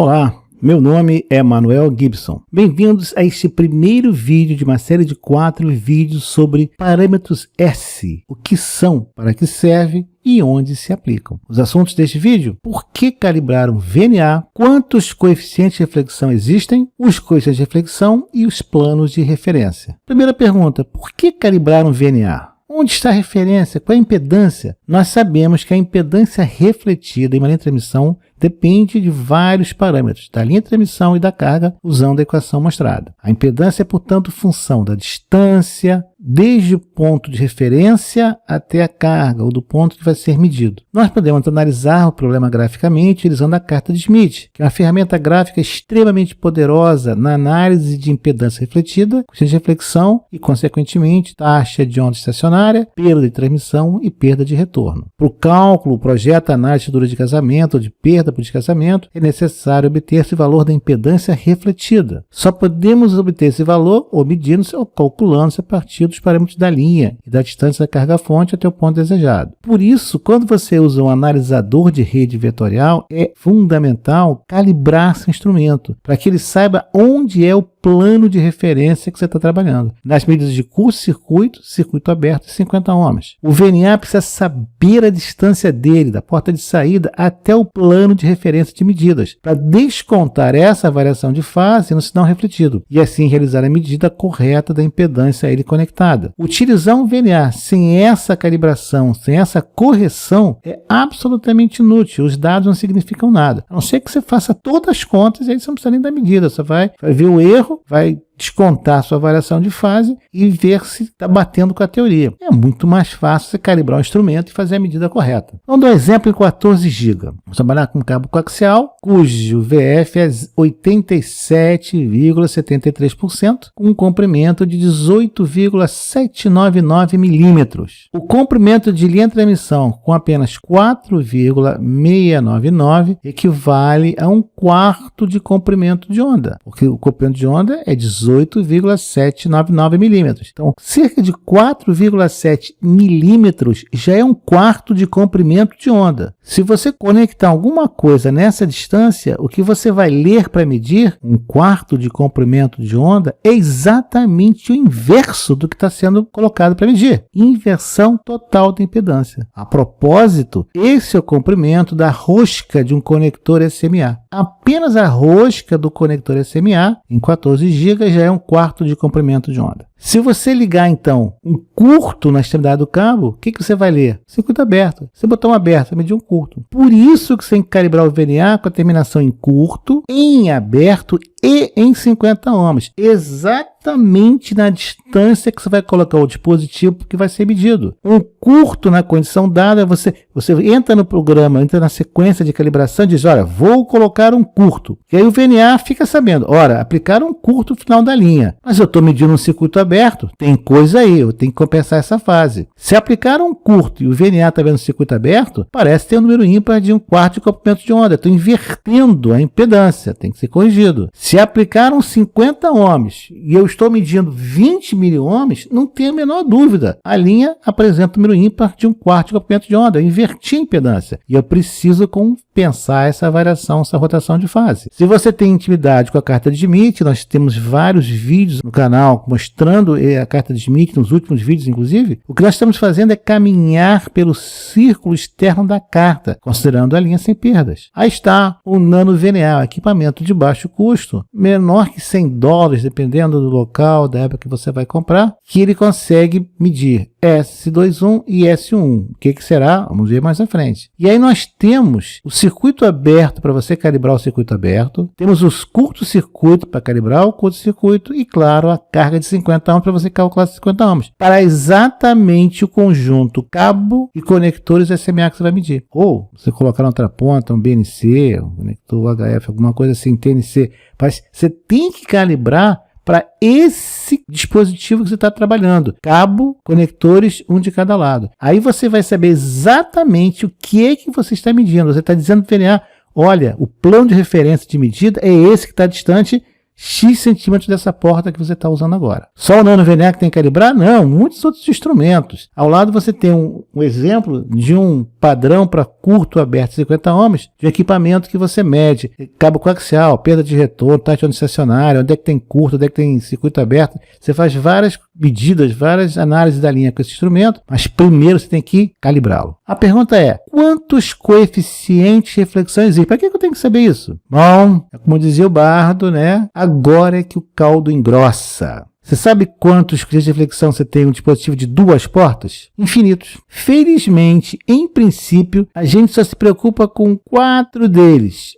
Olá, meu nome é Manuel Gibson. Bem-vindos a este primeiro vídeo de uma série de 4 vídeos sobre parâmetros S, o que são, para que serve e onde se aplicam. Os assuntos deste vídeo: por que calibrar um VNA, quantos coeficientes de reflexão existem, os coeficientes de reflexão e os planos de referência. Primeira pergunta: por que calibrar um VNA? Onde está a referência? Qual é a impedância? Nós sabemos que a impedância refletida em uma linha de transmissão depende de vários parâmetros, da linha de transmissão e da carga, usando a equação mostrada. A impedância é, portanto, função da distância, desde o ponto de referência até a carga, ou do ponto que vai ser medido. Nós podemos analisar o problema graficamente utilizando a carta de Schmidt, que é uma ferramenta gráfica extremamente poderosa na análise de impedância refletida, coeficiente de reflexão e, consequentemente, taxa de onda estacionária, perda de transmissão e perda de retorno. Para o cálculo, projeto, análise de dura de casamento ou de perda por descasamento, é necessário obter esse valor da impedância refletida. Só podemos obter esse valor ou medindo-se ou calculando-se a partir dos parâmetros da linha e da distância da carga-fonte até o ponto desejado. Por isso, quando você usa um analisador de rede vetorial, é fundamental calibrar seu instrumento, para que ele saiba onde é o plano de referência que você está trabalhando. Nas medidas de curto-circuito, circuito aberto e 50 ohms. O VNA precisa saber a distância dele, da porta de saída até o plano de referência de medidas, para descontar essa variação de fase no sinal refletido, e assim realizar a medida correta da impedância a ele conectada. Utilizar um VNA sem essa calibração, sem essa correção, é absolutamente inútil. Os dados não significam nada. A não ser que você faça todas as contas, e aí você não precisa nem da medida. Você vai ver o erro, vai descontar sua variação de fase e ver se está batendo com a teoria. É muito mais fácil você calibrar o instrumento e fazer a medida correta. Vamos dar um exemplo em 14 GB. Vamos trabalhar com um cabo coaxial, cujo VF é 87,73%, com um comprimento de 18,799 milímetros. O comprimento de linha de transmissão com apenas 4,699 equivale a 1/4 de comprimento de onda, porque o comprimento de onda é 18,799 milímetros. Então, cerca de 4,7 milímetros já é 1/4 de comprimento de onda. Se você conectar alguma coisa nessa distância, o que você vai ler para medir 1/4 de comprimento de onda é exatamente o inverso do que está sendo colocado para medir. Inversão total da impedância. A propósito, esse é o comprimento da rosca de um conector SMA. Apenas a rosca do conector SMA, em 14 GB, já é 1/4 de comprimento de onda. Se você ligar, então, um curto na extremidade do cabo, o que você vai ler? Circuito aberto. Você botar um aberto, vai medir um curto. Por isso que você tem que calibrar o VNA com a terminação em curto, em aberto e em 50 ohms. Exatamente na distância que você vai colocar o dispositivo que vai ser medido. Um curto na condição dada, você entra no programa, entra na sequência de calibração e diz: olha, vou colocar um curto. E aí o VNA fica sabendo: ora, aplicar um curto no final da linha. Mas eu estou medindo um circuito aberto, tem coisa aí, eu tenho que compensar essa fase. Se aplicar um curto e o VNA está vendo o circuito aberto, parece ter um número ímpar de 1/4 de comprimento de onda. Estou invertendo a impedância, tem que ser corrigido. Se aplicar um 50 ohms e eu estou medindo 20 miliohms, não tem a menor dúvida. A linha apresenta um número ímpar de 1/4 de comprimento de onda. Eu inverti a impedância e eu preciso compensar essa variação, essa rotação de fase. Se você tem intimidade com a carta de Schmidt, nós temos vários vídeos no canal mostrando a carta de Schmidt, nos últimos vídeos inclusive. O que nós estamos fazendo é caminhar pelo círculo externo da carta, considerando a linha sem perdas. Aí está o Nano VNA, equipamento de baixo custo, menor que $100, dependendo do local, da época que você vai comprar, que ele consegue medir S21 e S1. O que será? Vamos ver mais à frente. E aí nós temos o circuito aberto para você calibrar o circuito aberto, temos os curto-circuito para calibrar o curto-circuito e, claro, a carga de 50 ohms para você calcular 50 ohms, para exatamente o conjunto cabo e conectores SMA que você vai medir. Ou você colocar na outra ponta um BNC, um conector HF, alguma coisa assim, TNC, mas você tem que calibrar para esse dispositivo que você está trabalhando. Cabo, conectores, um de cada lado. Aí você vai saber exatamente o que é que você está medindo. Você está dizendo para o VNA: olha, o plano de referência de medida é esse que está distante X centímetros dessa porta que você está usando agora. Só o Nano VNA que tem que calibrar? Não, muitos outros instrumentos. Ao lado você tem um exemplo de um padrão para curto aberto 50 ohms de um equipamento que você mede cabo coaxial, perda de retorno, taxa de onda estacionária, onde é que tem curto, onde é que tem circuito aberto. Você faz várias medidas, várias análises da linha com esse instrumento, mas primeiro você tem que calibrá-lo. A pergunta é, quantos coeficientes de reflexão existem? Para que eu tenho que saber isso? Bom, é como dizia o Bardo, né? Agora é que o caldo engrossa. Você sabe quantos coeficientes de reflexão você tem em um dispositivo de 2 portas? Infinitos. Felizmente, em princípio, a gente só se preocupa com 4 deles.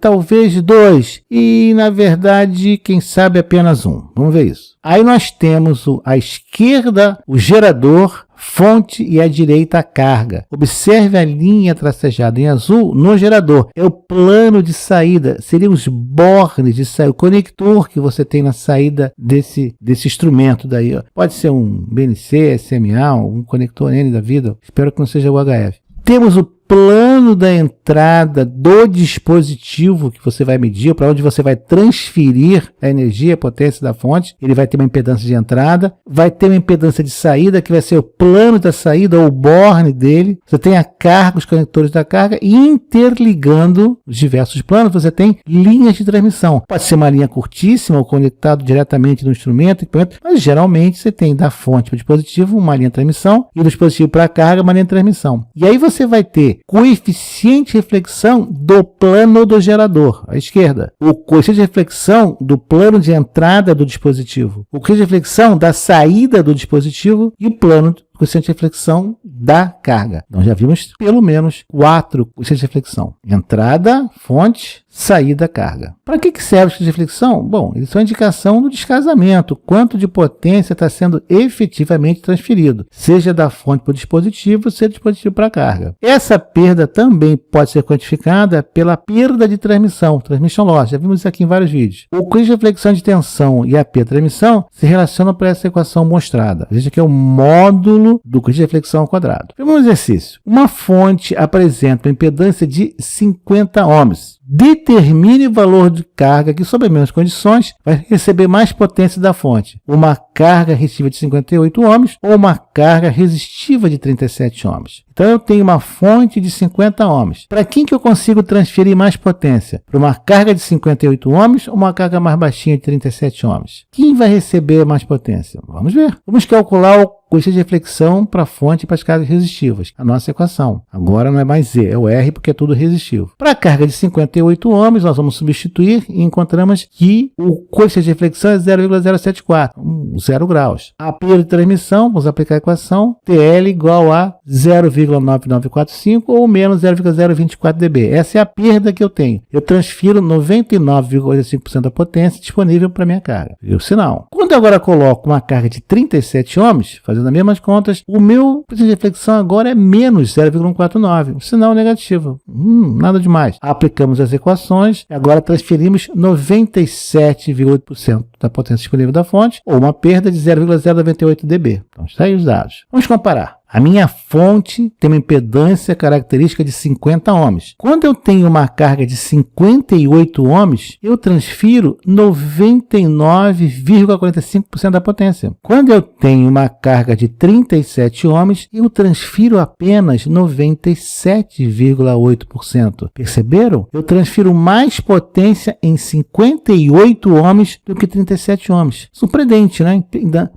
Talvez 2. E, na verdade, quem sabe apenas 1. Vamos ver isso. Aí nós temos à esquerda o gerador, fonte e à direita a carga. Observe a linha tracejada em azul no gerador. É o plano de saída, seriam os bornes de saída, o conector que você tem na saída desse instrumento daí. Ó. Pode ser um BNC, SMA, um conector N da vida, espero que não seja o HF. Temos o plano da entrada do dispositivo que você vai medir, para onde você vai transferir a energia, a potência da fonte. Ele vai ter uma impedância de entrada, vai ter uma impedância de saída, que vai ser o plano da saída, ou o borne dele. Você tem a carga, os conectores da carga, e interligando os diversos planos, você tem linhas de transmissão. Pode ser uma linha curtíssima, ou conectado diretamente no instrumento, equipamento, mas geralmente você tem da fonte para o dispositivo uma linha de transmissão, e do dispositivo para a carga uma linha de transmissão. E aí você vai ter coeficiente de reflexão do plano do gerador, à esquerda. O coeficiente de reflexão do plano de entrada do dispositivo. O coeficiente de reflexão da saída do dispositivo e o plano coeficiente de reflexão da carga. Então já vimos pelo menos 4 coeficientes de reflexão. Entrada, fonte, saída, carga. Para que serve o coeficiente de reflexão? Bom, eles são indicação do descasamento, quanto de potência está sendo efetivamente transferido, seja da fonte para o dispositivo, seja do dispositivo para a carga. Essa perda também pode ser quantificada pela perda de transmissão, transmission loss, já vimos isso aqui em vários vídeos. O coeficiente de reflexão de tensão e a perda de transmissão se relacionam para essa equação mostrada. Veja que é o módulo do coeficiente de reflexão ao quadrado. Vamos um exercício. Uma fonte apresenta uma impedância de 50 ohms. Determine o valor de carga que, sob as mesmas condições, vai receber mais potência da fonte. Uma carga resistiva de 58 ohms ou uma carga resistiva de 37 ohms. Então, eu tenho uma fonte de 50 ohms. Para quem que eu consigo transferir mais potência? Para uma carga de 58 ohms ou uma carga mais baixinha de 37 ohms? Quem vai receber mais potência? Vamos ver. Vamos calcular o coeficiente de reflexão para a fonte e para as cargas resistivas. A nossa equação. Agora não é mais Z, é o R porque é tudo resistivo. Para a carga de 58 ohms, nós vamos substituir e encontramos que o coeficiente de reflexão é 0,074, 0 graus. A perda de transmissão, vamos aplicar a equação, TL igual a 0,9945 ou menos 0,024 dB. Essa é a perda que eu tenho. Eu transfiro 99,85% da potência disponível para minha carga. Viu o sinal? Quando eu agora coloco uma carga de 37 ohms, fazendo as mesmas contas, o meu coeficiente de reflexão agora é menos 0,149, um sinal negativo. Nada demais. Aplicamos as equações e agora transferimos 97,8% da potência disponível da fonte, ou uma perda de 0,098 dB. Então, está aí os dados. Vamos comparar. A minha fonte tem uma impedância característica de 50 ohms. Quando eu tenho uma carga de 58 ohms, eu transfiro 99,45% da potência. Quando eu tenho uma carga de 37 ohms, eu transfiro apenas 97,8%. Perceberam? Eu transfiro mais potência em 58 ohms do que 37 ohms. Surpreendente, né?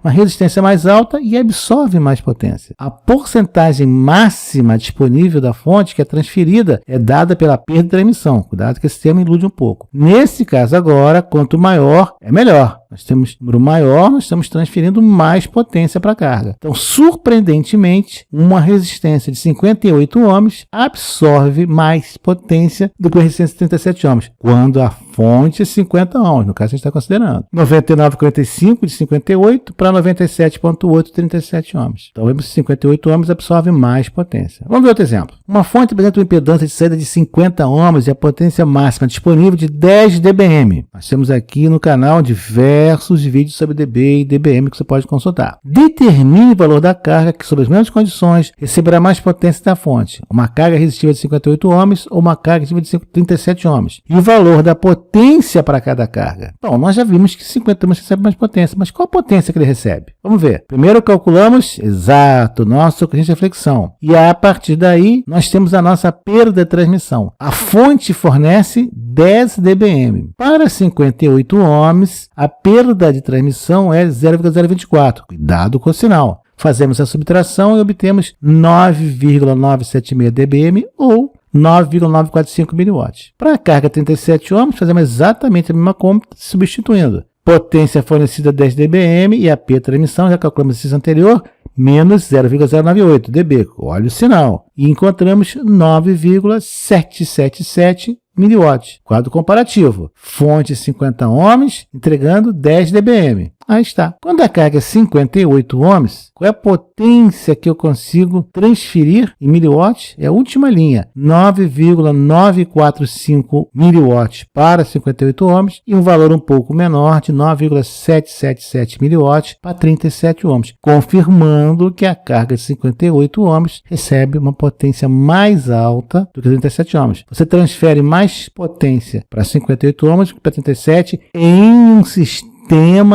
Uma resistência mais alta e absorve mais potência. A porcentagem máxima disponível da fonte que é transferida é dada pela perda de transmissão. Cuidado que esse termo ilude um pouco. Nesse caso agora, quanto maior, é melhor. Nós temos um número maior, nós estamos transferindo mais potência para a carga. Então, surpreendentemente, uma resistência de 58 ohms absorve mais potência do que a resistência de 37 ohms, quando a fonte é 50 ohms, no caso a gente está considerando. 99,45 de 58 para 97,8 de 37 ohms. Então, vemos que 58 ohms absorve mais potência. Vamos ver outro exemplo. Uma fonte apresenta uma impedância de saída de 50 ohms e a potência máxima disponível de 10 dBm. Nós temos aqui no canal diversos diversos vídeos sobre DB e DBM que você pode consultar. Determine o valor da carga que, sob as mesmas condições, receberá mais potência da fonte. Uma carga resistiva de 58 ohms ou uma carga resistiva de 37 ohms. E o valor da potência para cada carga. Bom, nós já vimos que 50 ohms recebe mais potência, mas qual a potência que ele recebe? Vamos ver. Primeiro calculamos, exato, nossa corrente de reflexão. E a partir daí, nós temos a nossa perda de transmissão. A fonte fornece 10 dBm. Para 58 ohms, a perda de transmissão é 0,024. Cuidado com o sinal. Fazemos a subtração e obtemos 9,976 dBm ou 9,945 mW. Para a carga 37 ohms, fazemos exatamente a mesma conta, substituindo. Potência fornecida 10 dBm e a perda de transmissão, já calculamos esse anterior, menos 0,098 dB. Olha o sinal. E encontramos 9,777 mW. Quadro comparativo. Fonte 50 ohms, entregando 10 dBm. Aí está. Quando a carga é 58 ohms, qual é a potência que eu consigo transferir em miliwatts? É a última linha. 9,945 miliwatts para 58 ohms e um valor um pouco menor de 9,777 miliwatts para 37 ohms, confirmando que a carga de 58 ohms recebe uma potência mais alta do que 37 ohms. Você transfere mais potência para 58 ohms do que para 37 em um sistema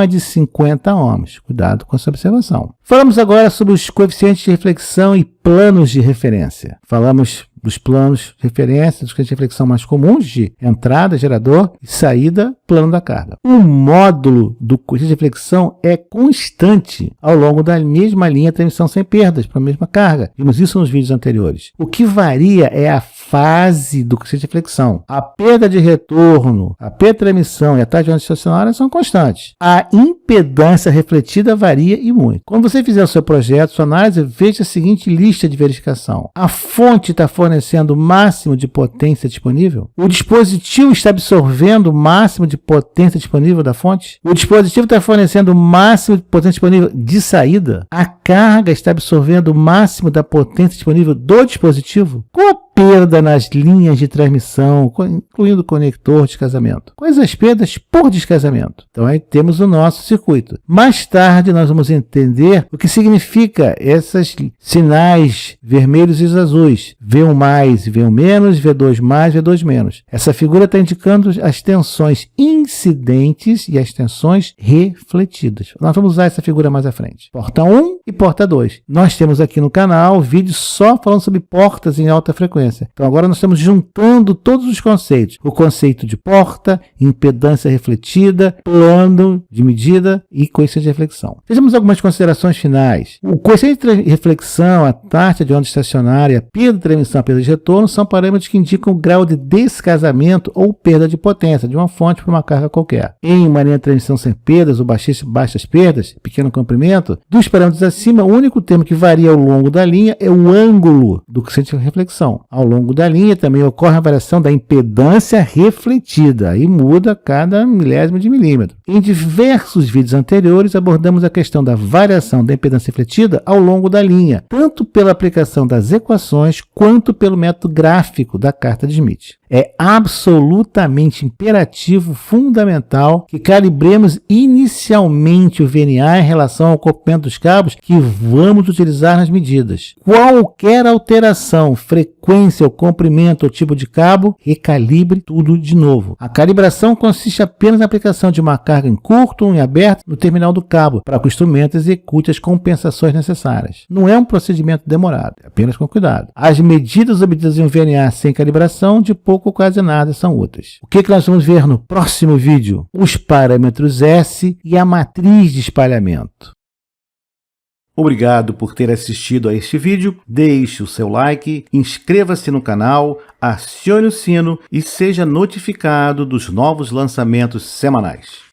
de 50 ohms. Cuidado com essa observação. Falamos agora sobre os coeficientes de reflexão e planos de referência. Falamos dos planos de referência, dos coeficientes de reflexão mais comuns de entrada, gerador e saída, plano da carga. O módulo do coeficiente de reflexão é constante ao longo da mesma linha de transmissão sem perdas para a mesma carga. Vimos isso nos vídeos anteriores. O que varia é a fase do coeficiente de reflexão. A perda de retorno, a perda de transmissão e a taxa de onda estacionária são constantes. A impedância refletida varia e muito. Quando você fizer o seu projeto, sua análise, veja a seguinte lista de verificação. A fonte está fornecendo o máximo de potência disponível? O dispositivo está absorvendo o máximo de potência disponível da fonte? O dispositivo está fornecendo o máximo de potência disponível de saída? A carga está absorvendo o máximo da potência disponível do dispositivo? Qual a perda nas linhas de transmissão, incluindo o conector de descasamento? Quais as perdas por descasamento? Então aí temos o nosso circuito. Mais tarde nós vamos entender o que significa esses sinais vermelhos e azuis. V1 mais, V1 menos, V2 mais, V2 menos. Essa figura está indicando as tensões incidentes e as tensões refletidas. Nós vamos usar essa figura mais à frente. Porta 1 e porta 2. Nós temos aqui no canal vídeos só falando sobre portas em alta frequência. Então agora nós estamos juntando todos os conceitos. O conceito de porta, impedância refletida, plano de medida e coeficiente de reflexão. Vejamos algumas considerações finais. O coeficiente de reflexão, a taxa de onda estacionária, a perda de transmissão e a perda de retorno são parâmetros que indicam o grau de descasamento ou perda de potência de uma fonte para uma carga qualquer. Em uma linha de transmissão sem perdas ou baixas perdas, pequeno comprimento, dos parâmetros acima, o único termo que varia ao longo da linha é o ângulo do coeficiente de reflexão. Ao longo da linha também ocorre a variação da impedância refletida, aí muda cada milésimo de milímetro. Em diversos vídeos anteriores abordamos a questão da variação da impedância refletida ao longo da linha, tanto pela aplicação das equações quanto pelo método gráfico da carta de Schmitt. É absolutamente imperativo, fundamental, que calibremos inicialmente o VNA em relação ao comprimento dos cabos que vamos utilizar nas medidas. Qualquer alteração, frequência ou comprimento ou tipo de cabo, recalibre tudo de novo. A calibração consiste apenas na aplicação de uma carga em curto ou em aberto no terminal do cabo, para que o instrumento execute as compensações necessárias. Não é um procedimento demorado, é apenas com cuidado. As medidas obtidas em um VNA sem calibração, de pouco ou quase nada, são úteis. O que nós vamos ver no próximo vídeo? Os parâmetros S e a matriz de espalhamento. Obrigado por ter assistido a este vídeo, deixe o seu like, inscreva-se no canal, acione o sino e seja notificado dos novos lançamentos semanais.